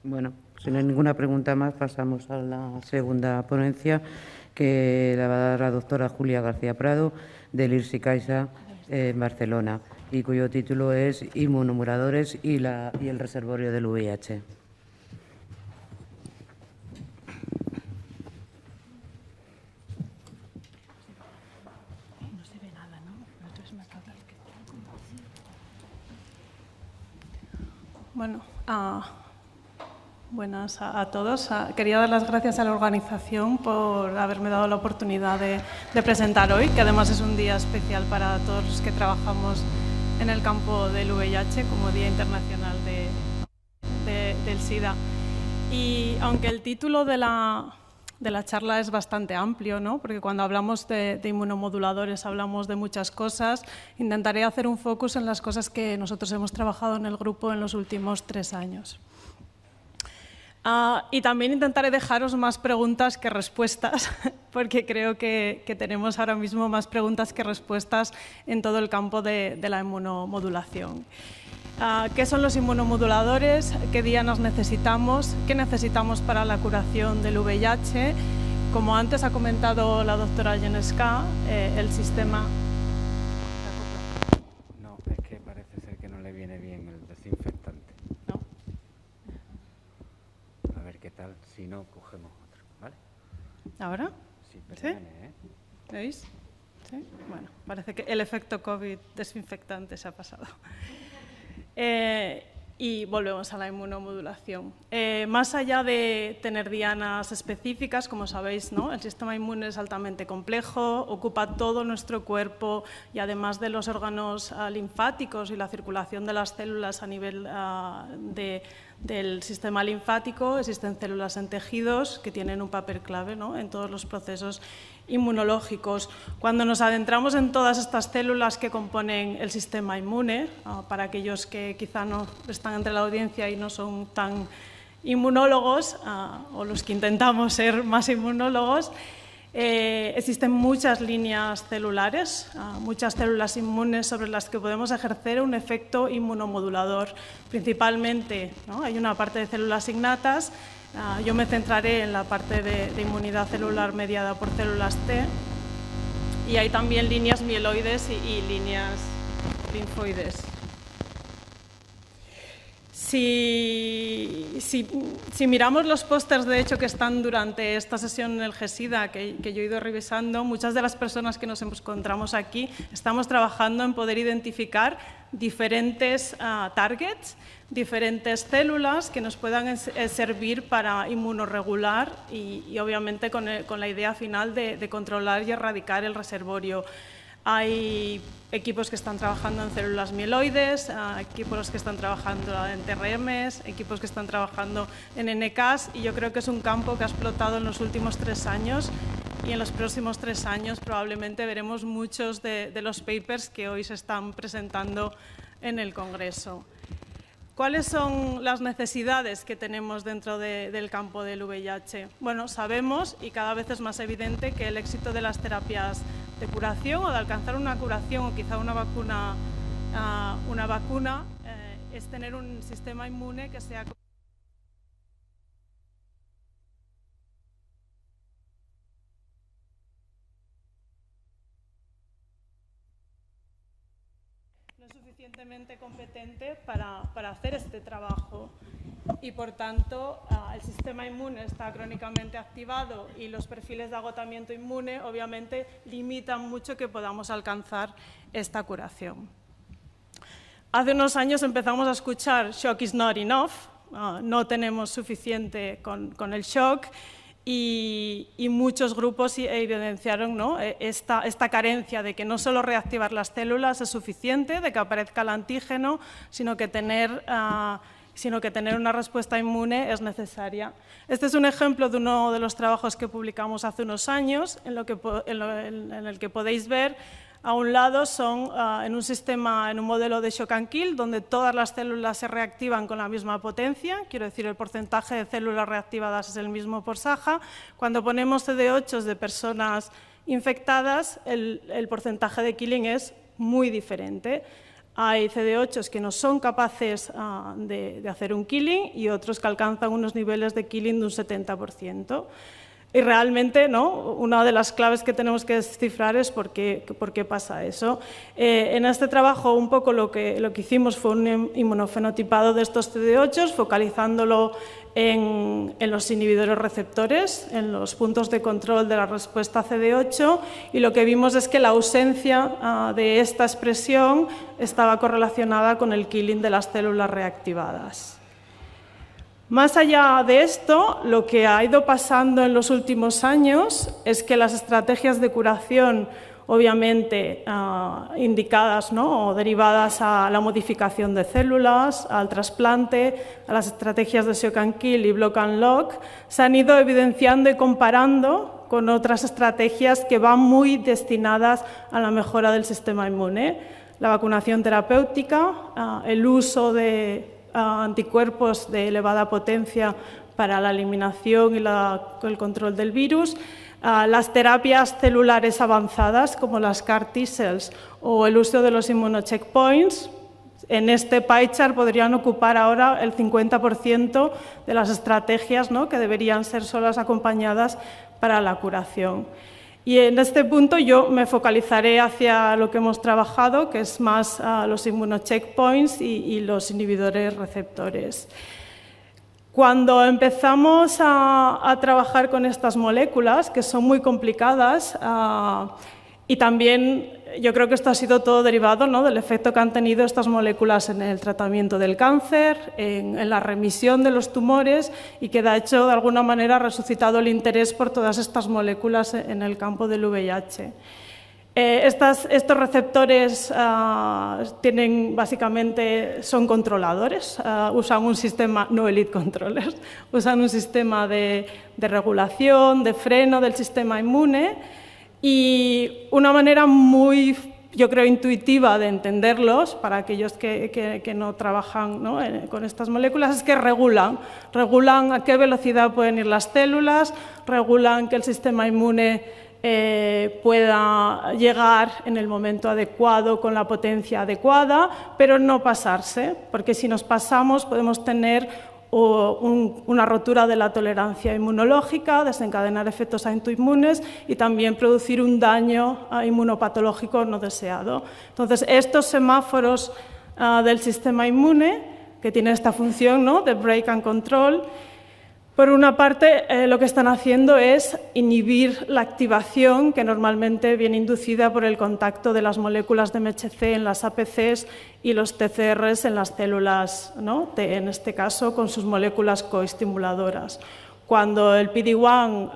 Bueno, si no hay ninguna pregunta más, pasamos a la segunda ponencia, que la va a dar la doctora Julia García Prado, del IRSI CaixaBank en Barcelona, y cuyo título es Inmunomoduladores y el reservorio del VIH. Bueno, buenas a todos. Quería dar las gracias a la organización por haberme dado la oportunidad de presentar hoy, que además es un día especial para todos los que trabajamos en el campo del VIH como Día Internacional del SIDA. Y aunque el título de la charla es bastante amplio, ¿no? Porque cuando hablamos de inmunomoduladores hablamos de muchas cosas, intentaré hacer un focus en las cosas que nosotros hemos trabajado en el grupo en los últimos 3 años. Y también intentaré dejaros más preguntas que respuestas, porque creo que tenemos ahora mismo más preguntas que respuestas en todo el campo de la inmunomodulación. ¿Qué son los inmunomoduladores? ¿Qué dianas necesitamos? ¿Qué necesitamos para la curación del VIH? Como antes ha comentado la doctora Genesca, el sistema... No, es que parece ser que no le viene bien el desinfectante. ¿No? A ver qué tal, si no, cogemos otro, ¿vale? ¿Ahora? Sí, perdone, ¿eh? ¿Veis? ¿Sí? Bueno, parece que el efecto COVID desinfectante se ha pasado. Y volvemos a la inmunomodulación. Más allá de tener dianas específicas, como sabéis, ¿no? El sistema inmune es altamente complejo, ocupa todo nuestro cuerpo y además de los órganos linfáticos y la circulación de las células a nivel del sistema linfático, existen células en tejidos que tienen un papel clave, ¿no? En todos los procesos inmunológicos. Cuando nos adentramos en todas estas células que componen el sistema inmune, para aquellos que quizá no están entre la audiencia y no son tan inmunólogos, o los que intentamos ser más inmunólogos, existen muchas líneas celulares, muchas células inmunes sobre las que podemos ejercer un efecto inmunomodulador. Principalmente, ¿no? Hay una parte de células innatas. Yo me centraré en la parte de inmunidad celular mediada por células T, y hay también líneas mieloides y líneas linfoides. Si miramos los pósters, de hecho, que están durante esta sesión en el GESIDA, que yo he ido revisando, muchas de las personas que nos encontramos aquí estamos trabajando en poder identificar diferentes targets, diferentes células que nos puedan servir para inmunorregular y obviamente con la idea final de controlar y erradicar el reservorio. Hay equipos que están trabajando en células mieloides, equipos que están trabajando en TRMs, equipos que están trabajando en NKs, y yo creo que es un campo que ha explotado en los últimos 3 años, y en los próximos 3 años probablemente veremos muchos de los papers que hoy se están presentando en el Congreso. ¿Cuáles son las necesidades que tenemos dentro del campo del VIH? Bueno, sabemos, y cada vez es más evidente, que el éxito de las terapias de curación o de alcanzar una curación o quizá una vacuna es tener un sistema inmune que sea no es suficientemente competente para hacer este trabajo, y por tanto el sistema inmune está crónicamente activado y los perfiles de agotamiento inmune obviamente limitan mucho que podamos alcanzar esta curación. Hace unos años empezamos a escuchar shock is not enough, no tenemos suficiente con el shock, y muchos grupos evidenciaron, ¿no?, esta carencia de que no solo reactivar las células es suficiente, de que aparezca el antígeno, sino que tener una respuesta inmune es necesaria. Este es un ejemplo de uno de los trabajos que publicamos hace unos años, en el que podéis ver, a un lado son en un modelo de shock and kill, donde todas las células se reactivan con la misma potencia, quiero decir, el porcentaje de células reactivadas es el mismo por Saja. Cuando ponemos CD8 de personas infectadas, el porcentaje de killing es muy diferente. Hay CD8 que no son capaces de hacer un killing y otros que alcanzan unos niveles de killing de un 70%. Y realmente, ¿no?, una de las claves que tenemos que descifrar es por qué pasa eso. En este trabajo un poco lo que hicimos fue un inmunofenotipado de estos CD8, focalizándolo en los inhibidores receptores, en los puntos de control de la respuesta CD8, y lo que vimos es que la ausencia de esta expresión estaba correlacionada con el killing de las células reactivadas. Más allá de esto, lo que ha ido pasando en los últimos años es que las estrategias de curación, obviamente indicadas, ¿no?, o derivadas a la modificación de células, al trasplante, a las estrategias de shock and kill y block and lock, se han ido evidenciando y comparando con otras estrategias que van muy destinadas a la mejora del sistema inmune. La vacunación terapéutica, el uso de anticuerpos de elevada potencia para la eliminación y el control del virus, las terapias celulares avanzadas como las CAR T-cells o el uso de los inmunocheckpoints. En este pie chart podrían ocupar ahora el 50% de las estrategias, ¿no?, que deberían ser solas acompañadas para la curación. Y en este punto yo me focalizaré hacia lo que hemos trabajado, que es más los inmunocheckpoints y los inhibidores receptores. Cuando empezamos a trabajar con estas moléculas, que son muy complicadas, y también yo creo que esto ha sido todo derivado, ¿no?, del efecto que han tenido estas moléculas en el tratamiento del cáncer, en la remisión de los tumores, y que de hecho de alguna manera ha resucitado el interés por todas estas moléculas en el campo del VIH. Estos receptores son controladores, usan un sistema, no elite controllers, usan un sistema de regulación, de freno del sistema inmune. Y una manera muy, yo creo, intuitiva de entenderlos, para aquellos que no trabajan, ¿no?, con estas moléculas, es que regulan a qué velocidad pueden ir las células, regulan que el sistema inmune pueda llegar en el momento adecuado con la potencia adecuada, pero no pasarse, porque si nos pasamos podemos tener una rotura de la tolerancia inmunológica, desencadenar efectos autoinmunes y también producir un daño inmunopatológico no deseado. Entonces, estos semáforos del sistema inmune, que tienen esta función, ¿no?, de break and control, por una parte lo que están haciendo es inhibir la activación que normalmente viene inducida por el contacto de las moléculas de MHC en las APCs y los TCRs en las células, ¿no?, en este caso con sus moléculas coestimuladoras. Cuando el PD-1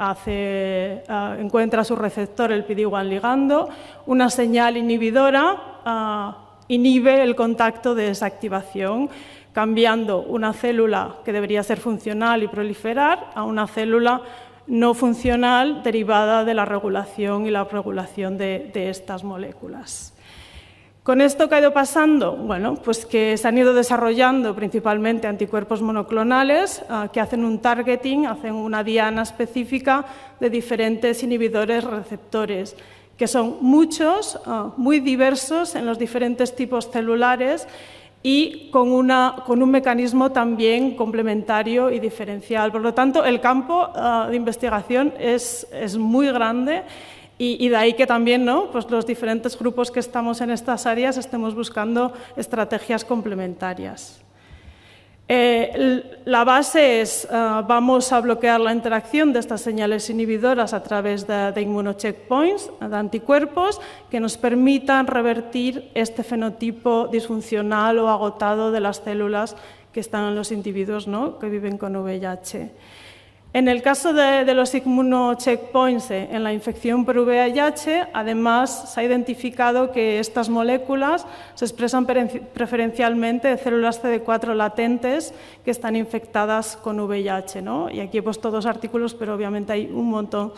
encuentra su receptor, el PD-1 ligando, una señal inhibidora inhibe el contacto de esa activación, cambiando una célula que debería ser funcional y proliferar a una célula no funcional derivada de la regulación y la upregulación de estas moléculas. ¿Con esto qué ha ido pasando? Bueno, pues que se han ido desarrollando principalmente anticuerpos monoclonales que hacen un targeting, hacen una diana específica de diferentes inhibidores receptores, que son muchos, muy diversos en los diferentes tipos celulares, y con un mecanismo también complementario y diferencial. Por lo tanto, el campo de investigación es muy grande, y de ahí que también, ¿no?, pues los diferentes grupos que estamos en estas áreas estemos buscando estrategias complementarias. La base es, vamos a bloquear la interacción de estas señales inhibidoras a través de inmunocheckpoints, de anticuerpos, que nos permitan revertir este fenotipo disfuncional o agotado de las células que están en los individuos, ¿no?, que viven con VIH. En el caso de los inmunocheckpoints en la infección por VIH, además se ha identificado que estas moléculas se expresan preferencialmente de células CD4 latentes que están infectadas con VIH, ¿no? Y aquí he puesto dos artículos, pero obviamente hay un montón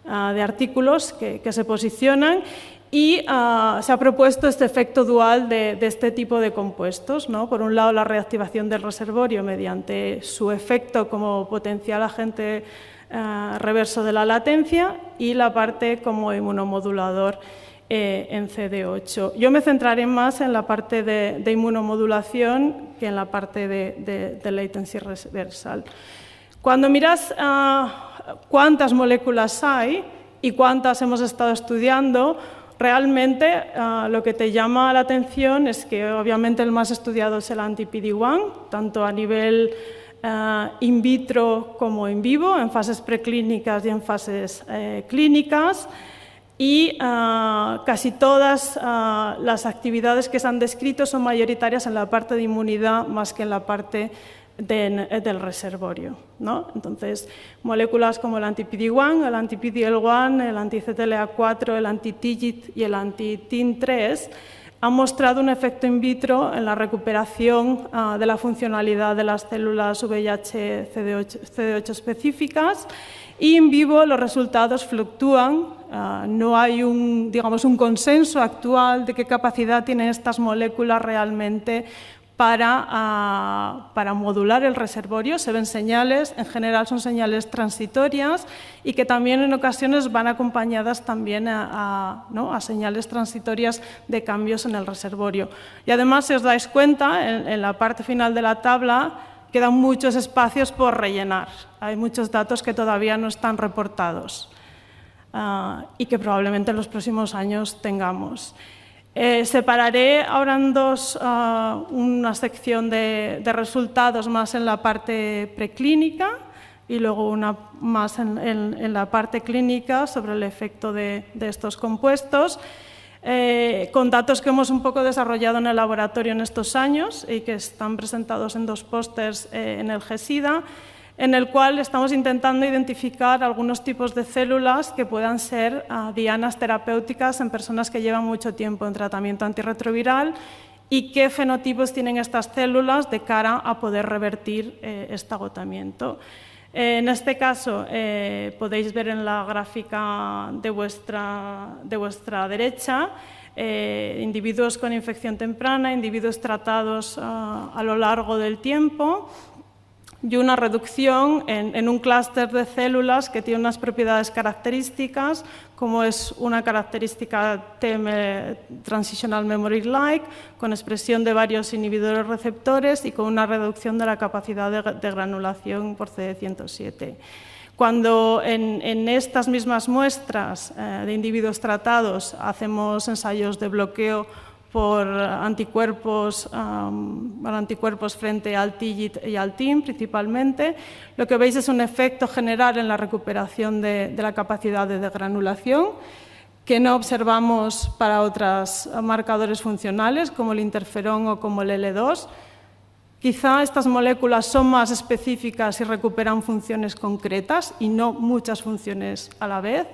de artículos que se posicionan, y se ha propuesto este efecto dual de este tipo de compuestos, ¿no? Por un lado, la reactivación del reservorio mediante su efecto como potencial agente reverso de la latencia, y la parte como inmunomodulador en CD8. Yo me centraré más en la parte de inmunomodulación que en la parte de latency reversal. Cuando miras cuántas moléculas hay y cuántas hemos estado estudiando, realmente lo que te llama la atención es que obviamente el más estudiado es el anti-PD-1, tanto a nivel in vitro como in vivo, en fases preclínicas y en fases clínicas. Y casi todas las actividades que se han descrito son mayoritarias en la parte de inmunidad más que en la parte del reservorio, ¿no? Entonces, moléculas como el anti-PD-1, el anti-PD-L1, el anti-CTLA4, el anti-TIGIT y el anti-TIM3 han mostrado un efecto in vitro en la recuperación de la funcionalidad de las células VIH CD8 específicas, y en vivo los resultados fluctúan. No hay un consenso actual de qué capacidad tienen estas moléculas realmente para modular el reservorio. Se ven señales, en general son señales transitorias, y que también en ocasiones van acompañadas también a señales transitorias de cambios en el reservorio. Y además, si os dais cuenta, en la parte final de la tabla quedan muchos espacios por rellenar. Hay muchos datos que todavía no están reportados y que probablemente en los próximos años tengamos. Separaré ahora en dos una sección de resultados más en la parte preclínica y luego una más en la parte clínica sobre el efecto de estos compuestos, con datos que hemos un poco desarrollado en el laboratorio en estos años y que están presentados en dos pósters en el GESIDA, en el cual estamos intentando identificar algunos tipos de células que puedan ser dianas terapéuticas en personas que llevan mucho tiempo en tratamiento antirretroviral y qué fenotipos tienen estas células de cara a poder revertir este agotamiento. En este caso, podéis ver en la gráfica de vuestra derecha individuos con infección temprana, individuos tratados a lo largo del tiempo, y una reducción en un clúster de células que tiene unas propiedades características, como es una característica Transitional Memory-like, con expresión de varios inhibidores receptores y con una reducción de la capacidad de granulación por CD107. Cuando en estas mismas muestras de individuos tratados hacemos ensayos de bloqueo por anticuerpos frente al TIGIT y al TIM principalmente, lo que veis es un efecto general en la recuperación de la capacidad de degranulación que no observamos para otros marcadores funcionales como el interferón o como el L2. Quizá estas moléculas son más específicas y recuperan funciones concretas y no muchas funciones a la vez.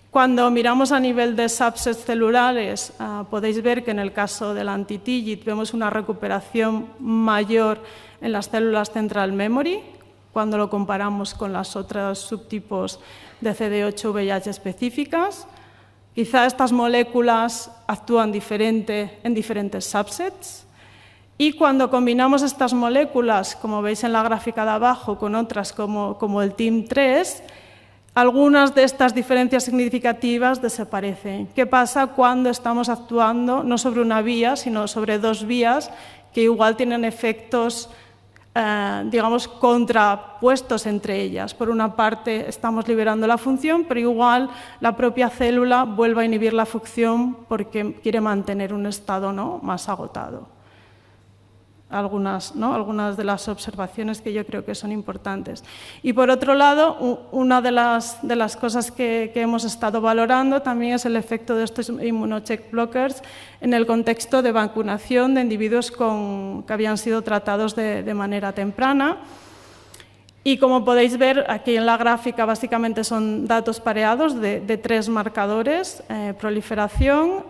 Cuando miramos a nivel de subsets celulares, podéis ver que en el caso del anti-TIGIT vemos una recuperación mayor en las células central memory cuando lo comparamos con los otros subtipos de CD8 VIH específicas. Quizá estas moléculas actúan diferente en diferentes subsets. Y cuando combinamos estas moléculas, como veis en la gráfica de abajo, con otras como el TIM3, algunas de estas diferencias significativas desaparecen. ¿Qué pasa cuando estamos actuando no sobre una vía, sino sobre dos vías que igual tienen efectos, contrapuestos entre ellas? Por una parte, estamos liberando la función, pero igual la propia célula vuelve a inhibir la función porque quiere mantener un estado más agotado. Algunas de las observaciones que yo creo que son importantes. Y por otro lado, una de las cosas que hemos estado valorando también es el efecto de estos immunocheck blockers en el contexto de vacunación de individuos que habían sido tratados de manera temprana. Y como podéis ver aquí en la gráfica, básicamente son datos pareados de tres marcadores: proliferación,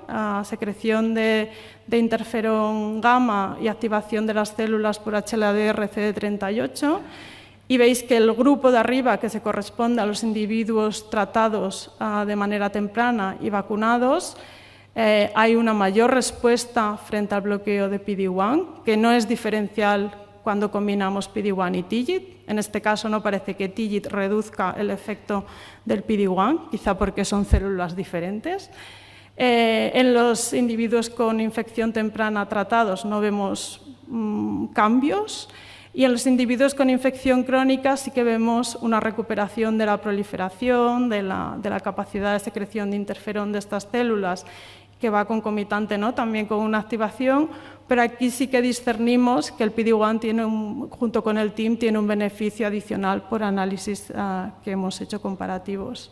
secreción de interferón gamma y activación de las células por HLA-DR CD38. Y veis que el grupo de arriba, que se corresponde a los individuos tratados de manera temprana y vacunados, hay una mayor respuesta frente al bloqueo de PD-1, que no es diferencial cuando combinamos PD-1 y TIGIT. En este caso no parece que TIGIT reduzca el efecto del PD-1, quizá porque son células diferentes. En los individuos con infección temprana tratados no vemos cambios, y en los individuos con infección crónica sí que vemos una recuperación de la proliferación, de la capacidad de secreción de interferón de estas células, que va concomitante, ¿no?, también con una activación, pero aquí sí que discernimos que el PD-1 junto con el TIM tiene un beneficio adicional por análisis que hemos hecho comparativos.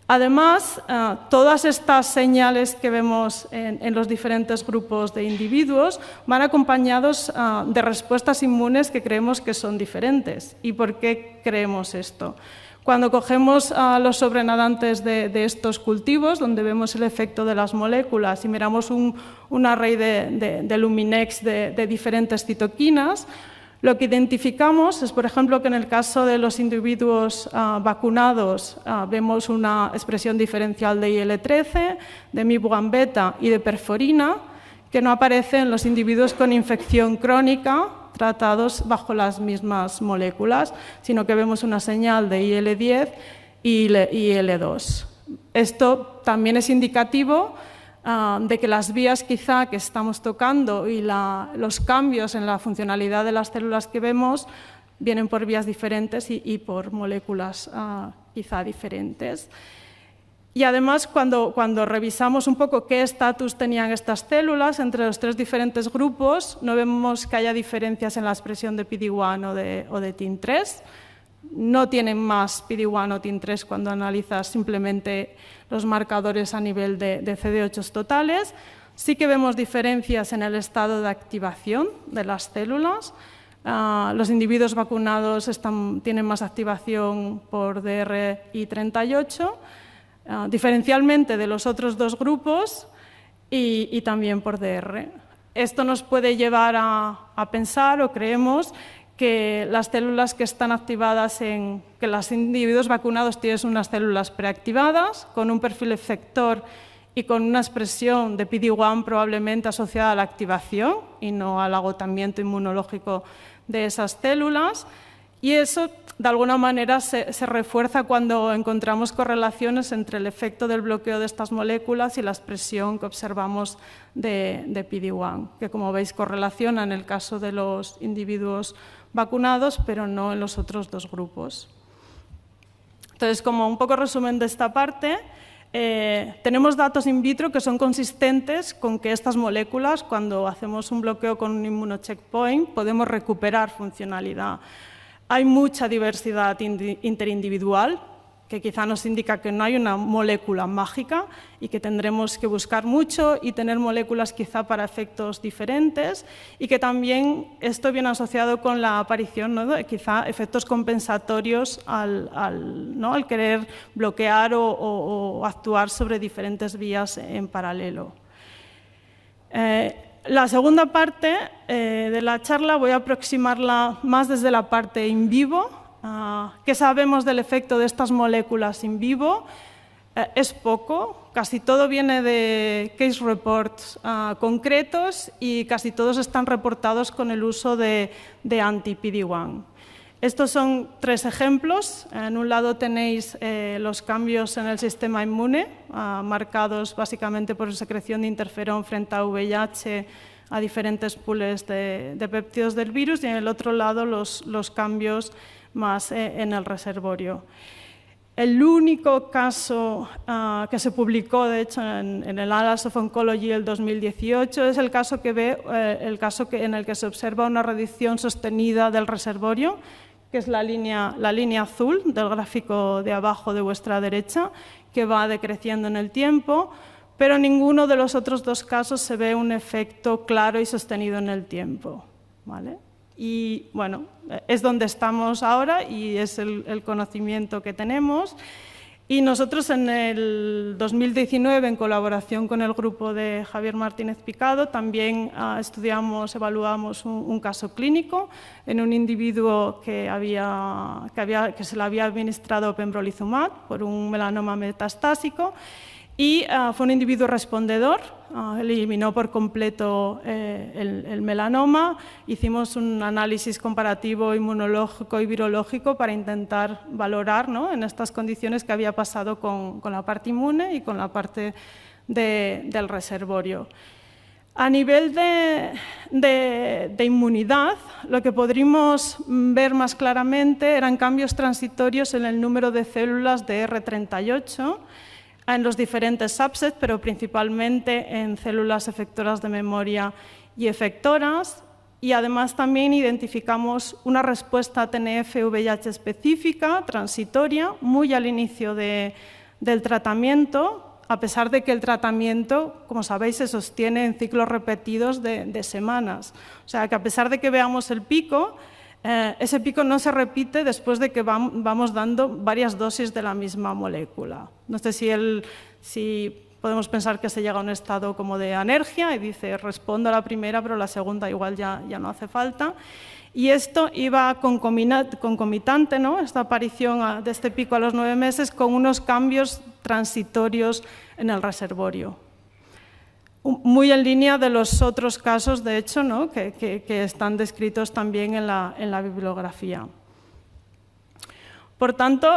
Además, todas estas señales que vemos en los diferentes grupos de individuos van acompañados de respuestas inmunes que creemos que son diferentes. ¿Y por qué creemos esto? Cuando cogemos los sobrenadantes de estos cultivos, donde vemos el efecto de las moléculas, y miramos un array de Luminex de diferentes citoquinas, lo que identificamos es, por ejemplo, que en el caso de los individuos vacunados vemos una expresión diferencial de IL-13, de MIB1 beta y de perforina, que no aparece en los individuos con infección crónica tratados bajo las mismas moléculas, sino que vemos una señal de IL-10 y IL-2. Esto también es indicativo de que las vías quizá que estamos tocando y los cambios en la funcionalidad de las células que vemos vienen por vías diferentes y por moléculas quizá diferentes. Y además, cuando revisamos un poco qué estatus tenían estas células entre los tres diferentes grupos, no vemos que haya diferencias en la expresión de PD-1 o de TIM3. No tienen más PD-1 o TIM3 cuando analizas simplemente los marcadores a nivel de CD8 totales. Sí que vemos diferencias en el estado de activación de las células. Los individuos vacunados tienen más activación por DRI38, diferencialmente de los otros dos grupos y también por DR. Esto nos puede llevar a pensar, o creemos, que las células que están activadas que los individuos vacunados tienen unas células preactivadas con un perfil efector y con una expresión de PD-1 probablemente asociada a la activación y no al agotamiento inmunológico de esas células, y eso de alguna manera se refuerza cuando encontramos correlaciones entre el efecto del bloqueo de estas moléculas y la expresión que observamos de PD-1, que como veis correlaciona en el caso de los individuos vacunados, pero no en los otros dos grupos. Entonces, como un poco resumen de esta parte, tenemos datos in vitro que son consistentes con que estas moléculas, cuando hacemos un bloqueo con un inmunocheckpoint, podemos recuperar funcionalidad. Hay mucha diversidad interindividual, que quizá nos indica que no hay una molécula mágica y que tendremos que buscar mucho y tener moléculas quizá para efectos diferentes, y que también esto viene asociado con la aparición, ¿no?, de quizá efectos compensatorios al querer bloquear o actuar sobre diferentes vías en paralelo. La segunda parte de la charla voy a aproximarla más desde la parte in vivo. ¿Qué sabemos del efecto de estas moléculas in vivo? Es poco, casi todo viene de case reports concretos y casi todos están reportados con el uso de anti-PD-1. Estos son tres ejemplos. En un lado tenéis los cambios en el sistema inmune, marcados básicamente por secreción de interferón frente a VIH a diferentes pools de péptidos del virus, y en el otro lado los cambios más en el reservorio. El único caso que se publicó, de hecho, en el Atlas of Oncology el 2018 es el caso en el que se observa una reducción sostenida del reservorio, que es la línea azul del gráfico de abajo de vuestra derecha, que va decreciendo en el tiempo, pero en ninguno de los otros dos casos se ve un efecto claro y sostenido en el tiempo, ¿vale? Y bueno, es donde estamos ahora y es el conocimiento que tenemos. Y nosotros en el 2019, en colaboración con el grupo de Javier Martínez Picado, también evaluamos un caso clínico en un individuo que se le había administrado pembrolizumab por un melanoma metastásico, y fue un individuo respondedor, eliminó por completo el melanoma. Hicimos un análisis comparativo inmunológico y virológico para intentar valorar, ¿no?, en estas condiciones qué había pasado con la parte inmune y con la parte del reservorio. A nivel de inmunidad, lo que podríamos ver más claramente eran cambios transitorios en el número de células de R38 en los diferentes subsets, pero principalmente en células efectoras de memoria y efectoras. Y además también identificamos una respuesta a TNF-VIH específica, transitoria, muy al inicio del tratamiento, a pesar de que el tratamiento, como sabéis, se sostiene en ciclos repetidos de semanas. O sea, que a pesar de que veamos el pico, ese pico no se repite después de que vamos dando varias dosis de la misma molécula. No sé si podemos pensar que se llega a un estado como de anergia y dice, respondo a la primera, pero la segunda igual ya no hace falta. Y esto iba concomitante, ¿no? Esta aparición de este pico a los 9 meses con unos cambios transitorios en el reservorio. Muy en línea de los otros casos, de hecho, ¿no? que están descritos también en la bibliografía. Por tanto,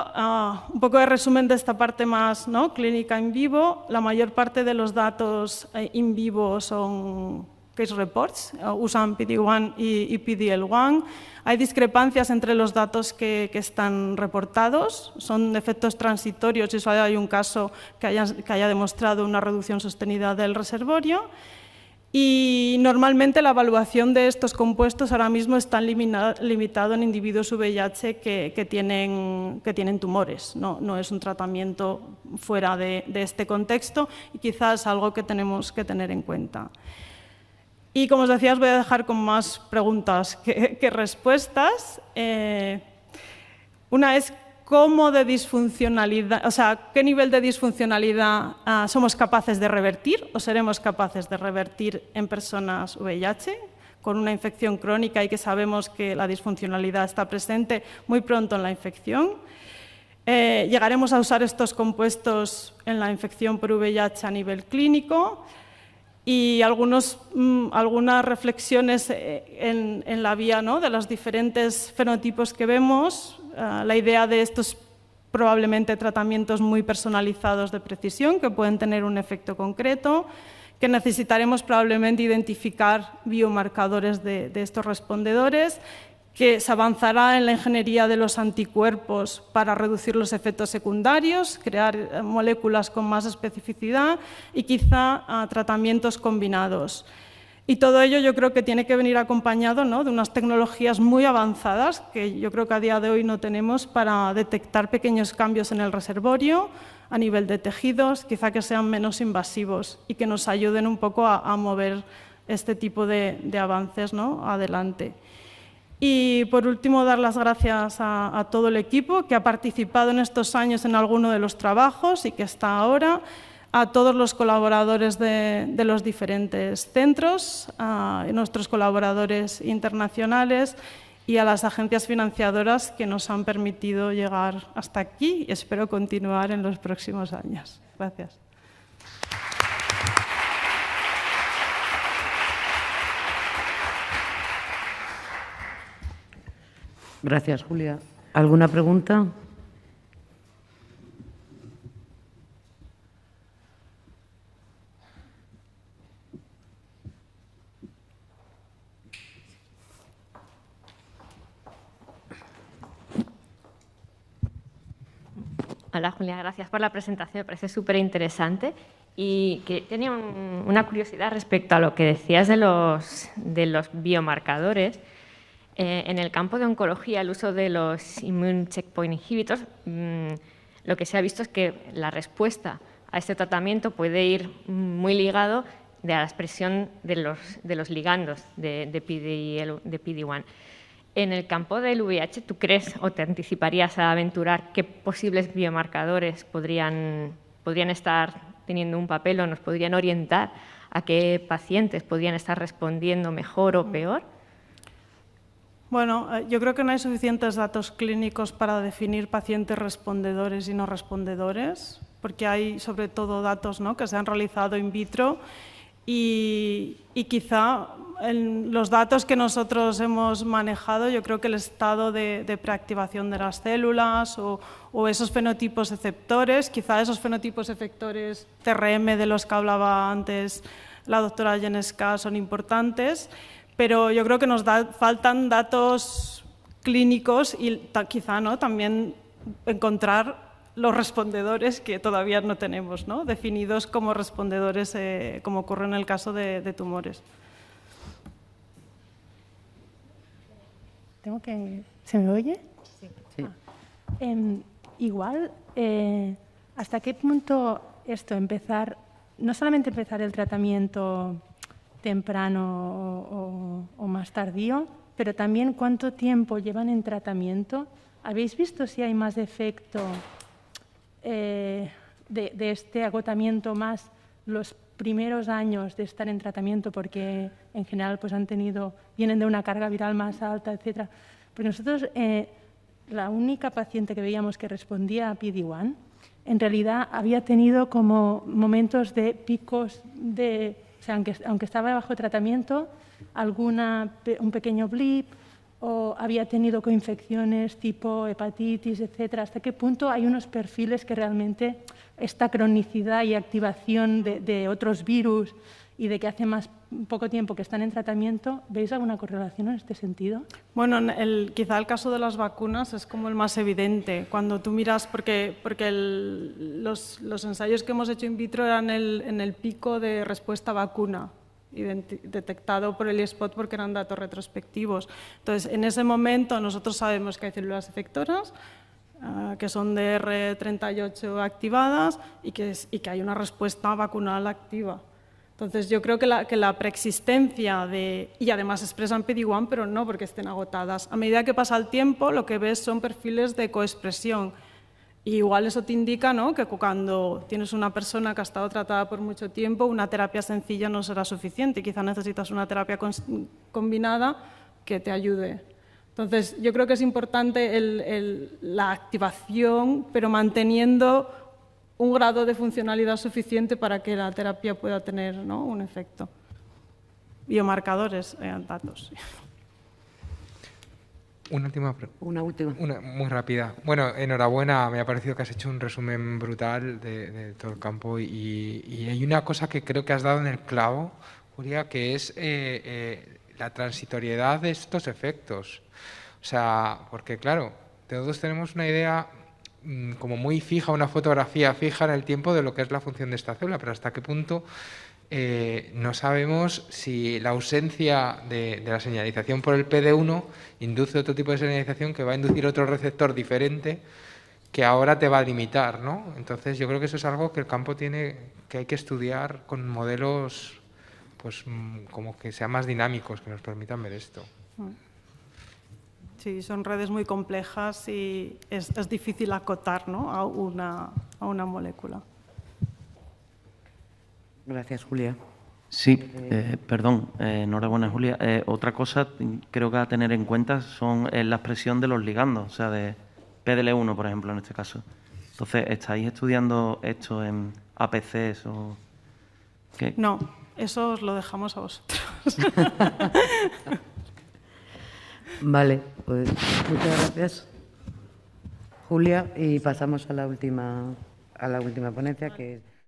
un poco de resumen de esta parte más, ¿no? Clínica in vivo. La mayor parte de los datos in vivo son case reports, usan PD-1 y PD-L1. Hay discrepancias entre los datos que están reportados, son efectos transitorios y solo hay un caso que haya demostrado una reducción sostenida del reservorio. Y normalmente la evaluación de estos compuestos ahora mismo está limitado en individuos VIH que tienen tumores. No es un tratamiento fuera de este contexto y quizás algo que tenemos que tener en cuenta. Y como os decía, os voy a dejar con más preguntas que respuestas. Una es cómo de disfuncionalidad, o sea, qué nivel de disfuncionalidad somos capaces de revertir o seremos capaces de revertir en personas VIH con una infección crónica y que sabemos que la disfuncionalidad está presente muy pronto en la infección. Llegaremos a usar estos compuestos en la infección por VIH a nivel clínico. Y algunas reflexiones en la vía, ¿no? De los diferentes fenotipos que vemos, la idea de estos probablemente tratamientos muy personalizados de precisión que pueden tener un efecto concreto, que necesitaremos probablemente identificar biomarcadores de estos respondedores, que se avanzará en la ingeniería de los anticuerpos para reducir los efectos secundarios, crear moléculas con más especificidad y quizá tratamientos combinados. Y todo ello yo creo que tiene que venir acompañado, ¿no? De unas tecnologías muy avanzadas que yo creo que a día de hoy no tenemos para detectar pequeños cambios en el reservorio a nivel de tejidos, quizá que sean menos invasivos y que nos ayuden un poco a mover este tipo de avances, ¿no? Adelante. Y, por último, dar las gracias a todo el equipo que ha participado en estos años en alguno de los trabajos y que está ahora, a todos los colaboradores de los diferentes centros, a nuestros colaboradores internacionales y a las agencias financiadoras que nos han permitido llegar hasta aquí y espero continuar en los próximos años. Gracias. Gracias, Julia. ¿Alguna pregunta? Hola, Julia, gracias por la presentación, me parece súper interesante. Y que tenía una curiosidad respecto a lo que decías de los biomarcadores. En el campo de oncología, el uso de los immune checkpoint inhibitors, lo que se ha visto es que la respuesta a este tratamiento puede ir muy ligado a la expresión de los ligandos de PD-1. En el campo del VIH, ¿tú crees o te anticiparías a aventurar qué posibles biomarcadores podrían estar teniendo un papel o nos podrían orientar a qué pacientes podrían estar respondiendo mejor o peor? Bueno, yo creo que no hay suficientes datos clínicos para definir pacientes respondedores y no respondedores, porque hay sobre todo datos, ¿no? Que se han realizado in vitro y quizá en los datos que nosotros hemos manejado, yo creo que el estado de preactivación de las células o esos fenotipos efectores, quizá esos fenotipos efectores TRM de los que hablaba antes la doctora Jeneska son importantes, pero yo creo que nos faltan datos clínicos y quizá, ¿no?, también encontrar los respondedores que todavía no tenemos, ¿no?, definidos como respondedores, como ocurre en el caso de tumores. ¿Se me oye? Sí. Igual, ¿hasta qué punto no solamente empezar el tratamiento temprano o más tardío, pero también cuánto tiempo llevan en tratamiento? ¿Habéis visto si hay más efecto de este agotamiento más los primeros años de estar en tratamiento, porque en general pues vienen de una carga viral más alta, etcétera? Porque nosotros, la única paciente que veíamos que respondía a PD-1, en realidad había tenido como momentos de picos o sea, aunque estaba bajo tratamiento, un pequeño blip, o había tenido coinfecciones tipo hepatitis, etcétera. ¿Hasta qué punto hay unos perfiles que realmente esta cronicidad y activación de otros virus y de que hace poco tiempo que están en tratamiento, ¿veis alguna correlación en este sentido? Bueno, quizá el caso de las vacunas es como el más evidente. Cuando tú miras, porque los ensayos que hemos hecho in vitro eran en el pico de respuesta a vacuna, detectado por el eSpot porque eran datos retrospectivos. Entonces, en ese momento nosotros sabemos que hay células efectoras, que son de R38 activadas y que hay una respuesta vacunal activa. Entonces, yo creo que la preexistencia y además expresan PD-1, pero no porque estén agotadas. A medida que pasa el tiempo, lo que ves son perfiles de coexpresión. Y igual eso te indica, ¿no?, que cuando tienes una persona que ha estado tratada por mucho tiempo, una terapia sencilla no será suficiente. Quizá necesitas una terapia combinada que te ayude. Entonces, yo creo que es importante la activación, pero manteniendo un grado de funcionalidad suficiente para que la terapia pueda tener, ¿no?, un efecto. Biomarcadores, datos. Una última pregunta. Una última. Una muy rápida. Bueno, enhorabuena, me ha parecido que has hecho un resumen brutal de todo el campo y hay una cosa que creo que has dado en el clavo, Julia, que es la transitoriedad de estos efectos. O sea, porque claro, todos tenemos una idea como muy fija, una fotografía fija en el tiempo de lo que es la función de esta célula, pero hasta qué punto no sabemos si la ausencia de la señalización por el PD1 induce otro tipo de señalización que va a inducir otro receptor diferente que ahora te va a limitar, ¿no? Entonces yo creo que eso es algo que el campo que hay que estudiar con modelos pues como que sean más dinámicos, que nos permitan ver esto. Sí, son redes muy complejas y es difícil acotar, ¿no?, a una molécula. Gracias, Julia. Sí, perdón, enhorabuena, Julia. Otra cosa creo que a tener en cuenta son la expresión de los ligandos, o sea, de PDL1, por ejemplo, en este caso. Entonces, ¿estáis estudiando esto en APCs o qué? No, eso os lo dejamos a vosotros. Vale, pues muchas gracias, Julia, y pasamos a la última ponencia, que es